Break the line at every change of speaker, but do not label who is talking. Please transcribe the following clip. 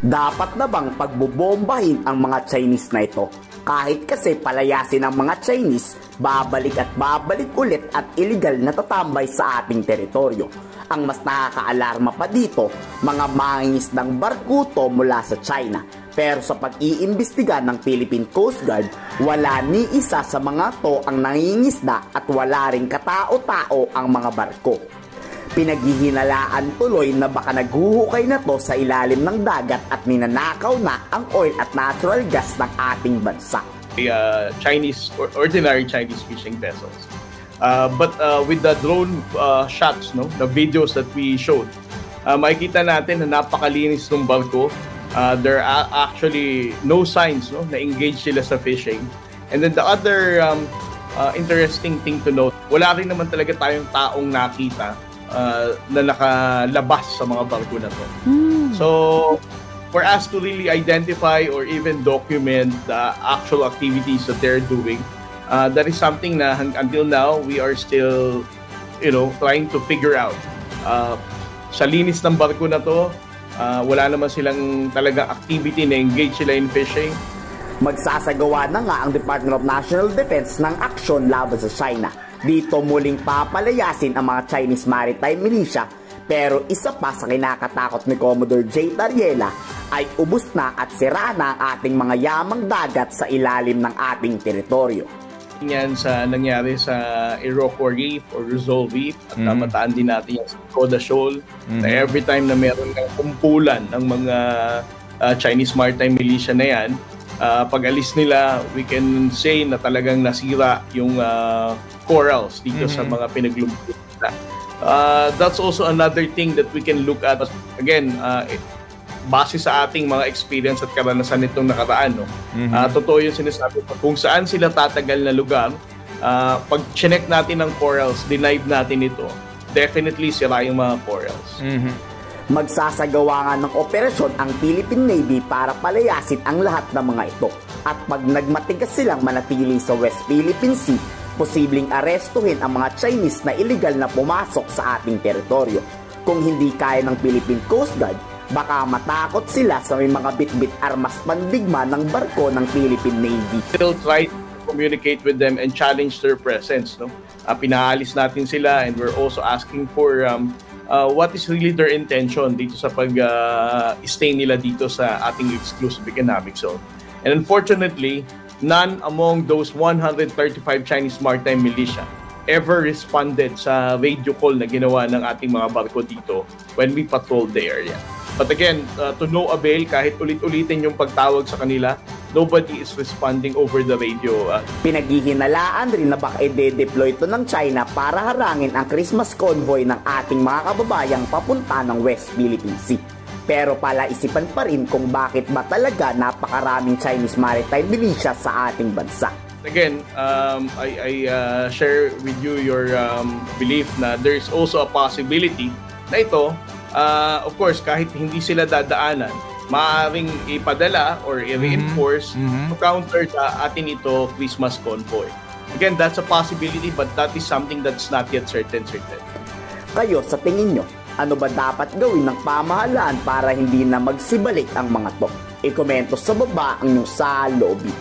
Dapat na bang pagbobombahin ang mga Chinese na ito? Kahit kasi palayasin ng mga Chinese, babalik at babalik ulit at illegal na tatambay sa ating teritoryo. Ang mas nakakaalarma pa dito, mga mangingisdang barkuto mula sa China. Pero sa pag-iimbestiga ng Philippine Coast Guard, wala ni isa sa mga to ang nangingisda at wala ring katao-tao ang mga barko. Pinaghihinalaan tuloy na baka naghuhukay na to sa ilalim ng dagat at ninanakaw na ang oil at natural gas ng ating bansa.
Chinese or ordinary Chinese fishing vessels. But with the drone shots, the videos that we showed, makikita natin na napakalinis ng barko. There are actually no signs na engage sila sa fishing. And then the other interesting thing to note, wala rin naman talaga tayong taong nakita na nakalabas sa mga barko na to. So, for us to really identify or even document the actual activities that they're doing, that is something na until now, we are still, trying to figure out. Sa linis ng barko na to, wala naman silang talagang activity na engage sila in fishing.
Magsasagawa na nga ang Department of National Defense ng aksyon laban sa China. Dito muling papalayasin ang mga Chinese maritime militia, pero isa pa sa kinakatakot ni Commodore J. Tariela ay ubos na at sira na ang ating mga yamang dagat sa ilalim ng ating teritoryo.
Yan sa nangyari sa Iroquois Reef or Rizal Reef at namataan din natin yung Koda Shoal na every time na meron ng kumpulan ng mga Chinese maritime militia na yan, pag alis nila, we can say na talagang nasira yung corals dito sa mga pinaglubog nila. That's also another thing that we can look at. Again, base sa ating mga experience at karanasan nitong nakaraan. Totoo yung sinasabi ko. Kung saan sila tatagal na lugar, pag chinek natin ang corals, denive natin ito, definitely sira yung mga corals.
Magsasagawa nga ng operasyon ang Philippine Navy para palayasin ang lahat ng mga ito. At pag nagmatigas silang manatili sa West Philippine Sea, posibleng arestuhin ang mga Chinese na illegal na pumasok sa ating teritoryo. Kung hindi kaya ng Philippine Coast Guard, baka matakot sila sa may mga bitbit armas pandigma ng barko ng Philippine Navy.
Still try to communicate with them and challenge their presence. Pinaalis natin sila and we're also asking for what is really their intention dito sa pag-stay nila dito sa ating exclusive economic zone. And unfortunately, none among those 135 Chinese maritime militia ever responded sa radio call na ginawa ng ating mga barko dito when we patrolled the area. But again, to no avail, kahit ulit-ulitin yung pagtawag sa kanila, nobody is responding over the radio.
Pinaghihinalaan rin na baka i-deploy ito ng China para harangin ang Christmas convoy ng ating mga kababayang papunta ng West Philippine Sea. Pero palaisipan pa rin kung bakit ba talaga napakaraming Chinese maritime militia sa ating bansa.
Again, I share with you your belief na there's also a possibility na ito, of course, kahit hindi sila dadaanan, maaaring ipadala or i-reinforce to counter sa atin ito Christmas convoy. Again, that's a possibility but that is something that's not yet certain.
Kayo, sa tingin nyo, ano ba dapat gawin ng pamahalaan para hindi na magsibalik ang mga to? I-komento sa baba ang inyong saloobin.